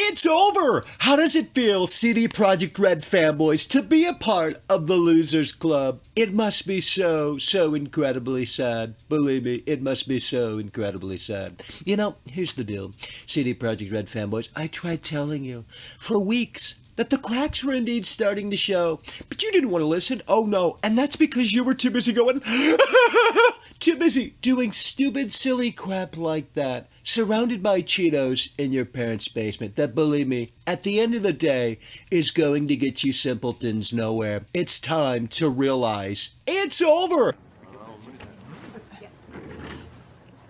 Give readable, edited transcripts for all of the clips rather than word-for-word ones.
It's over! How does it feel, CD Projekt Red fanboys, to be a part of the Losers Club? It must be so incredibly sad. Believe me, it must be so incredibly sad. You know, here's the deal. CD Projekt Red fanboys, I tried telling you for weeks that the cracks were indeed starting to show, but you didn't want to listen. Oh no, and that's because you were too busy going, too busy doing stupid, silly crap like that, surrounded by Cheetos in your parents' basement that, believe me, at the end of the day, is going to get you simpletons nowhere. It's time to realize it's over.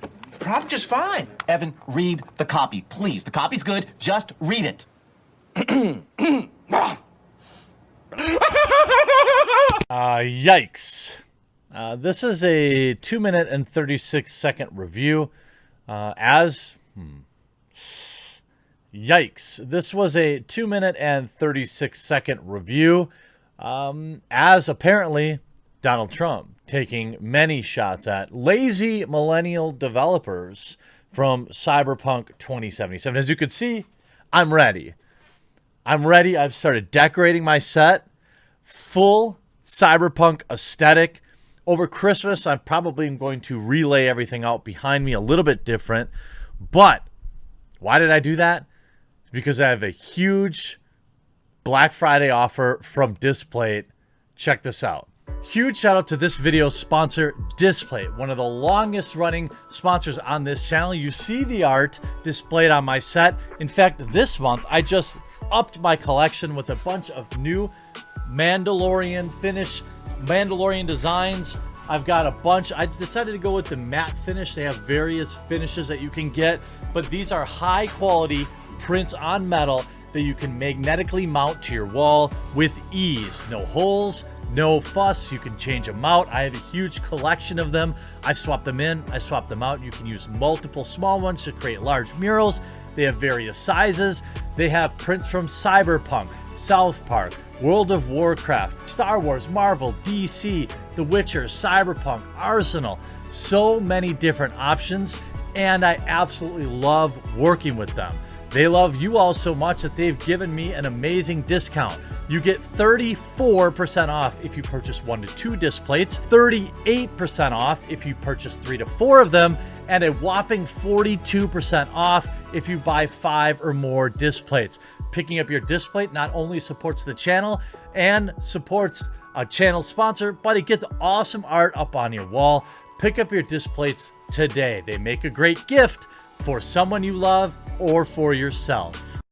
The product is fine. Evan, read the copy, please. The copy's good. Just read it. Yikes. This is a 2-minute and 36-second review. Yikes. This was a 2-minute and 36-second review. As apparently Donald Trump taking many shots at lazy millennial developers from Cyberpunk 2077. As you can see, I'm ready. I've started decorating my set. Full Cyberpunk aesthetic. Over Christmas, I'm probably going to relay everything out behind me a little bit different. But why did I do that? It's because I have a huge Black Friday offer from Displate. Check this out. Huge shout out to this video's sponsor, Displate, one of the longest running sponsors on this channel. You see the art displayed on my set. In fact, this month, I just upped my collection with a bunch of new Mandalorian designs. I've got a bunch. I decided to go with the matte finish. They have various finishes that you can get, but these are high quality prints on metal that you can magnetically mount to your wall with ease. No holes, no fuss. You can change them out. I have a huge collection of them. I swap them in, I swap them out. You can use multiple small ones to create large murals. They have various sizes. They have prints from Cyberpunk, South Park, World of Warcraft, Star Wars, Marvel, DC, The Witcher, Cyberpunk, Arsenal. So many different options, and I absolutely love working with them. They love you all so much that they've given me an amazing discount. You get 34% off if you purchase 1 to 2 displates, 38% off if you purchase 3 to 4 of them, and a whopping 42% off if you buy 5 or more displates. Picking up your displate not only supports the channel and supports a channel sponsor, but it gets awesome art up on your wall. Pick up your displates today. They make a great gift for someone you love or for yourself.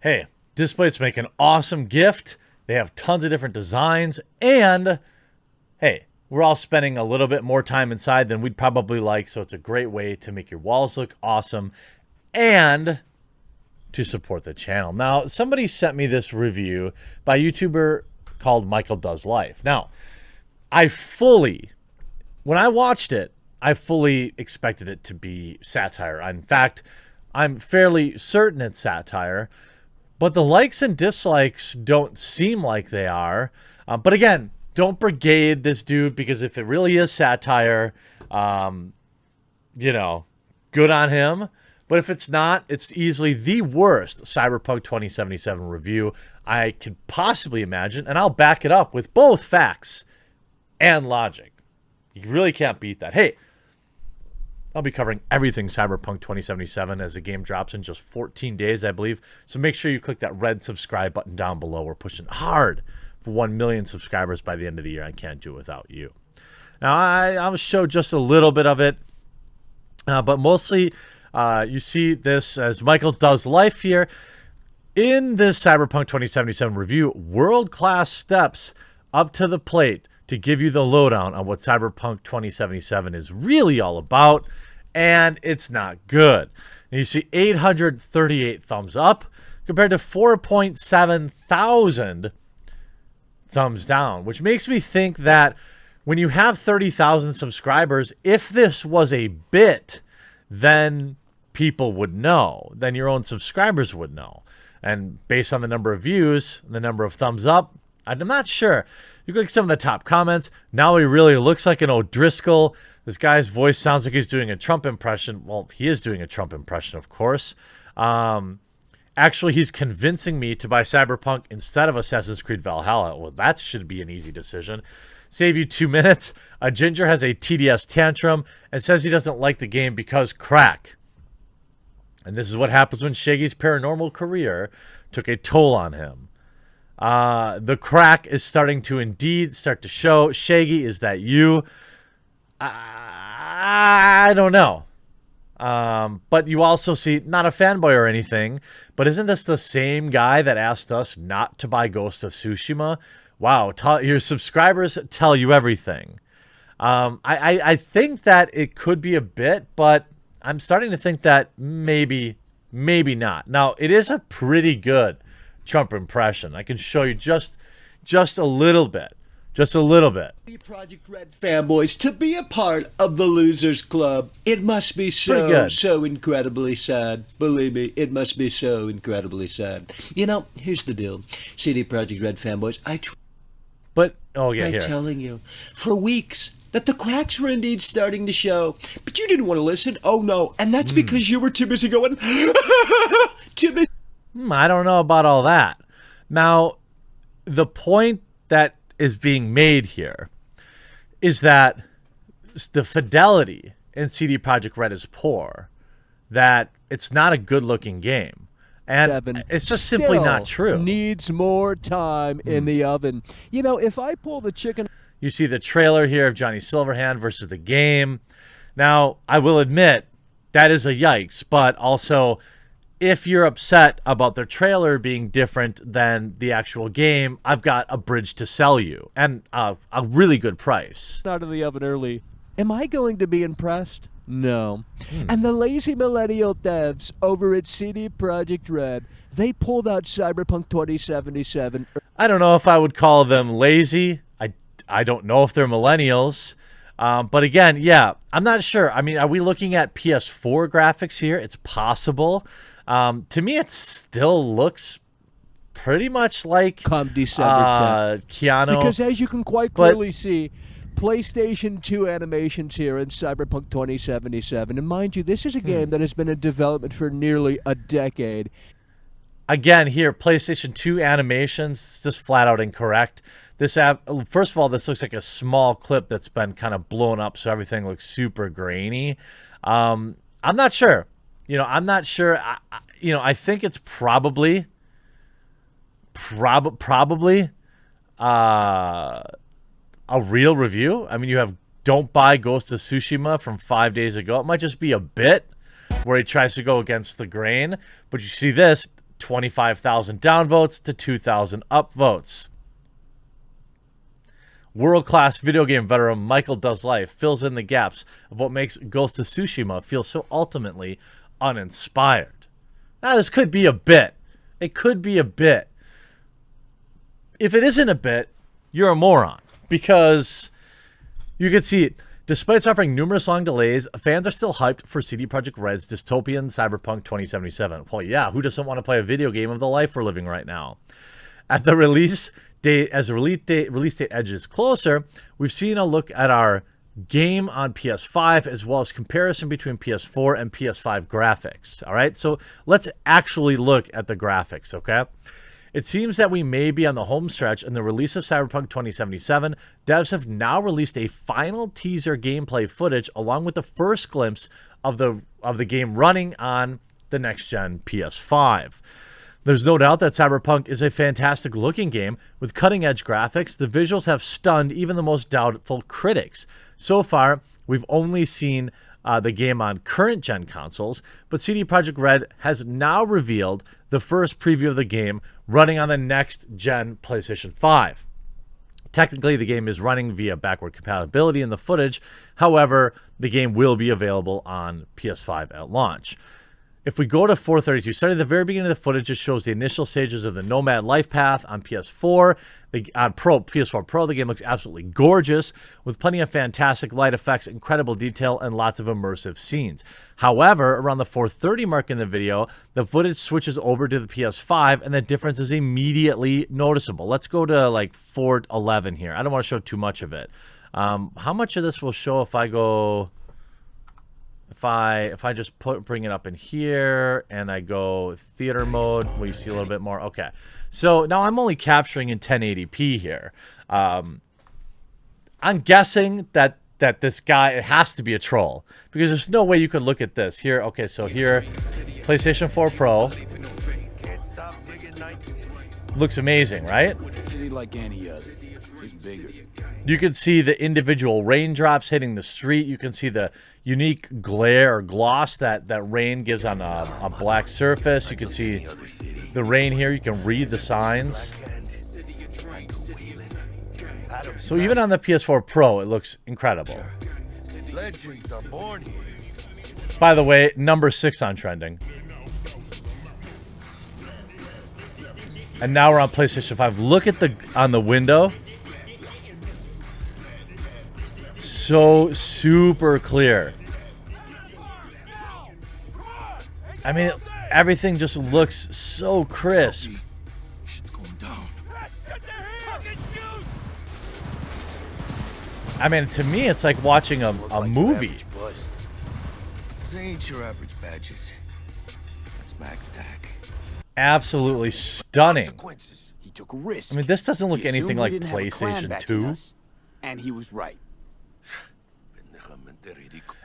Hey, displates make an awesome gift. They have tons of different designs, and hey, we're all spending a little bit more time inside than we'd probably like, so it's a great way to make your walls look awesome and to support the channel. Now, somebody sent me this review by a YouTuber called Michael Does Life. Now, when I watched it, I fully expected it to be satire. In fact, I'm fairly certain it's satire, but the likes and dislikes don't seem like they are. But again, don't brigade this dude, because if it really is satire, you know, good on him. But if it's not, it's easily the worst Cyberpunk 2077 review I could possibly imagine, and I'll back it up with both facts and logic. You really can't beat that. Hey, I'll be covering everything Cyberpunk 2077 as the game drops in just 14 days, I believe. So make sure you click that red subscribe button down below. We're pushing hard for 1 million subscribers by the end of the year. I can't do it without you. Now, I'll show just a little bit of it, but mostly you see this as Michael Does Life here. In this Cyberpunk 2077 review, world-class steps up to the plate to give you the lowdown on what Cyberpunk 2077 is really all about, and it's not good. And you see 838 thumbs up compared to 4.7 thousand thumbs down, which makes me think that when you have 30,000 subscribers, if this was a bit, then people would know. Then your own subscribers would know. And based on the number of views, the number of thumbs up, I'm not sure. You click some of the top comments. Now he really looks like an O'Driscoll. This guy's voice sounds like he's doing a Trump impression. Well, he is doing a Trump impression, of course. Actually, he's convincing me to buy Cyberpunk instead of Assassin's Creed Valhalla. Well, that should be an easy decision. Save you 2 minutes. A ginger has a TDS tantrum and says he doesn't like the game because crack. And this is what happens when Shaggy's paranormal career took a toll on him. The crack is starting to indeed start to show. Shaggy, is that you? I don't know. But you also see, not a fanboy or anything, but isn't this the same guy that asked us not to buy Ghost of Tsushima? Wow, your subscribers tell you everything. I think that it could be a bit, but I'm starting to think that maybe not. Now, it is a pretty good Trump impression. I can show you just a little bit. Just a little bit. Project Red fanboys, to be a part of the Losers Club, it must be so incredibly sad. Believe me, it must be so incredibly sad. You know, here's the deal. CD Project Red fanboys, here. Telling you for weeks that the cracks were indeed starting to show, but you didn't want to listen. Oh no, and that's because you were too busy going, too busy. I don't know about all that. Now, the point that is being made here is that the fidelity in CD Projekt Red is poor, that it's not a good-looking game, and Evan, it's just simply not true. Needs more time in the oven. You know, if I pull the chicken... You see the trailer here of Johnny Silverhand versus the game. Now, I will admit, that is a yikes, but also... if you're upset about the trailer being different than the actual game, I've got a bridge to sell you, and a really good price. Out of the oven early. Am I going to be impressed? No. And the lazy millennial devs over at CD Projekt Red, they pulled out Cyberpunk 2077. I don't know if I would call them lazy. I don't know if they're millennials. But again, yeah, I'm not sure. I mean, are we looking at PS4 graphics here? It's possible. To me, it still looks pretty much like Come December 10th. Keanu. Because as you can quite clearly see, PlayStation 2 animations here in Cyberpunk 2077. And mind you, this is a game that has been in development for nearly a decade. Again, here, PlayStation 2 animations, just flat out incorrect. This first of all, this looks like a small clip that's been kind of blown up, so everything looks super grainy. I'm not sure. You know, I'm not sure. I think it's probably a real review. I mean, you have Don't Buy Ghost of Tsushima from 5 days ago. It might just be a bit where he tries to go against the grain. But you see this, 25,000 downvotes to 2,000 upvotes. World-class video game veteran Michael Does Life fills in the gaps of what makes Ghost of Tsushima feel so ultimately uninspired. Now, this could be a bit. It could be a bit. If it isn't a bit, you're a moron. Because you can see, despite suffering numerous long delays, fans are still hyped for CD Projekt Red's dystopian Cyberpunk 2077. Well, yeah, who doesn't want to play a video game of the life we're living right now? At the release date, as the release date edges closer, we've seen a look at our game on PS5 as well as comparison between PS4 and PS5 graphics. All right, so let's actually look at the graphics, okay? It seems that we may be on the home stretch in the release of Cyberpunk 2077. Devs have now released a final teaser gameplay footage along with the first glimpse of the game running on the next-gen PS5. There's no doubt that Cyberpunk is a fantastic looking game with cutting-edge graphics. The visuals have stunned even the most doubtful critics. So far, we've only seen the game on current-gen consoles, but CD Projekt Red has now revealed the first preview of the game running on the next-gen PlayStation 5. Technically, the game is running via backward compatibility in the footage. However, the game will be available on PS5 at launch. If we go to 432, starting at the very beginning of the footage, it shows the initial stages of the Nomad life path on PS4. On PS4 Pro, the game looks absolutely gorgeous with plenty of fantastic light effects, incredible detail, and lots of immersive scenes. However, around the 430 mark in the video, the footage switches over to the PS5, and the difference is immediately noticeable. Let's go to like 411 here. I don't want to show too much of it. How much of this will show if I go... If I just bring it up in here and I go theater mode, will you see a little bit more? Okay. So now I'm only capturing in 1080p here. I'm guessing that this guy, it has to be a troll, because there's no way you could look at this here. Okay, so here, PlayStation 4 Pro looks amazing, right? City like any other. It's bigger. You can see the individual raindrops hitting the street. You can see the unique glare or gloss that rain gives on a black surface. You can see the rain here. You can read the signs. So even on the PS4 Pro, it looks incredible. Legends are born here. By the way, number 6 on trending. And now we're on PlayStation 5. Look at on the window. So super clear. I mean, everything just looks so crisp. Shit's going down. I mean, to me, it's like watching a movie. This ain't your average badges. That's max tack. Absolutely stunning. Consequences. He took a risk. I mean, this doesn't look He assumed anything we like didn't have a clan PlayStation backing 2. us, and he was right.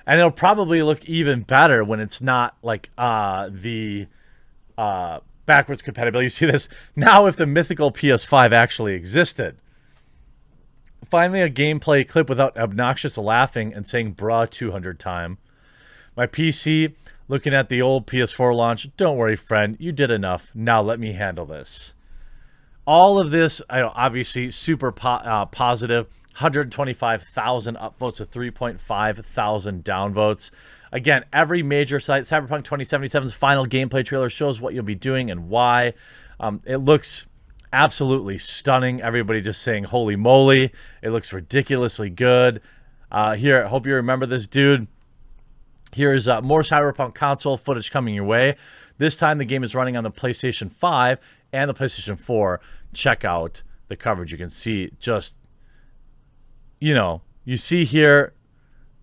And it'll probably look even better when it's not like the backwards compatibility. You see this now if the mythical PS5 actually existed. Finally, a gameplay clip without obnoxious laughing and saying bruh 200 times. My PC, looking at the old PS4 launch. Don't worry, friend. You did enough. Now let me handle this. All of this, obviously, super positive. 125,000 upvotes to 3,500 downvotes. Again, every major site, Cyberpunk 2077's final gameplay trailer shows what you'll be doing and why. It looks absolutely stunning. Everybody just saying, holy moly. It looks ridiculously good. Here, I hope you remember this dude. Here's more Cyberpunk console footage coming your way. This time the game is running on the PlayStation 5 and the PlayStation 4. Check out the coverage. You can see just, you know, you see here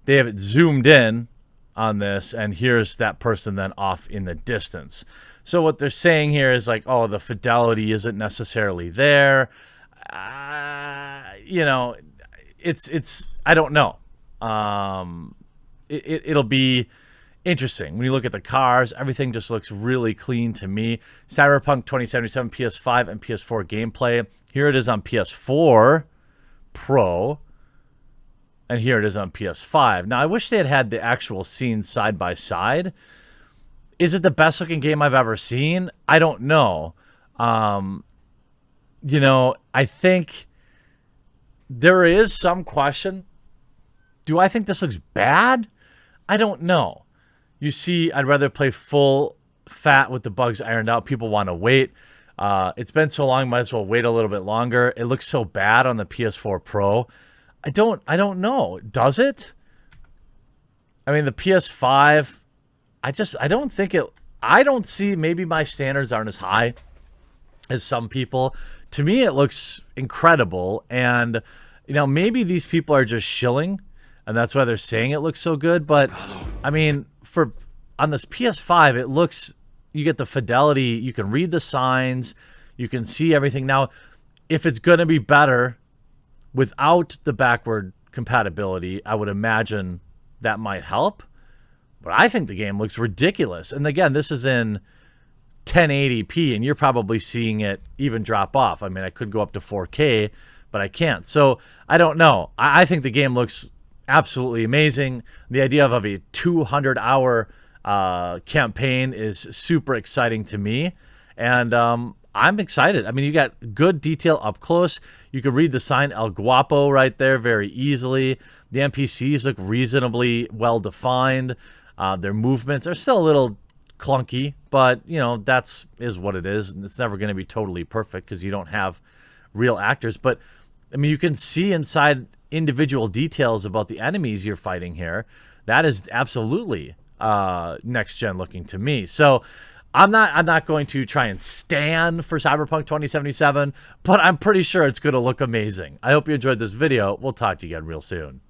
they have it zoomed in on this, and here's that person then off in the distance. So what they're saying here is like, oh, the fidelity isn't necessarily there. You know, it's I don't know. It'll be interesting. When you look at the cars, everything just looks really clean to me. Cyberpunk 2077 PS5 and PS4 gameplay. Here it is on PS4 Pro. And here it is on PS5. Now, I wish they had the actual scenes side by side. Is it the best looking game I've ever seen? I don't know. You know, I think there is some question. Do I think this looks bad? I don't know. You see, I'd rather play full fat with the bugs ironed out. People want to wait. It's been so long, might as well wait a little bit longer. It looks so bad on the PS4 Pro. I don't know. Does it? I mean, the PS5, I don't think it, I don't see, maybe my standards aren't as high as some people. To me, it looks incredible. And, you know, maybe these people are just shilling, and that's why they're saying it looks so good. But, I mean, on this PS5, it looks, you get the fidelity, you can read the signs, you can see everything. Now, if it's going to be better without the backward compatibility, I would imagine that might help. But I think the game looks ridiculous. And again, this is in 1080p, and you're probably seeing it even drop off. I mean, I could go up to 4K, but I can't. So I don't know. I think the game looks absolutely amazing. The idea of a 200-hour campaign is super exciting to me. And I'm excited. I mean, you got good detail up close. You can read the sign El Guapo right there very easily. The NPCs look reasonably well defined. Their movements are still a little clunky, but you know, is what it is. And it's never going to be totally perfect because you don't have real actors. But I mean, you can see inside individual details about the enemies you're fighting here. That is absolutely next gen looking to me. So I'm not going to try and stand for Cyberpunk 2077, but I'm pretty sure it's going to look amazing. I hope you enjoyed this video. We'll talk to you again real soon.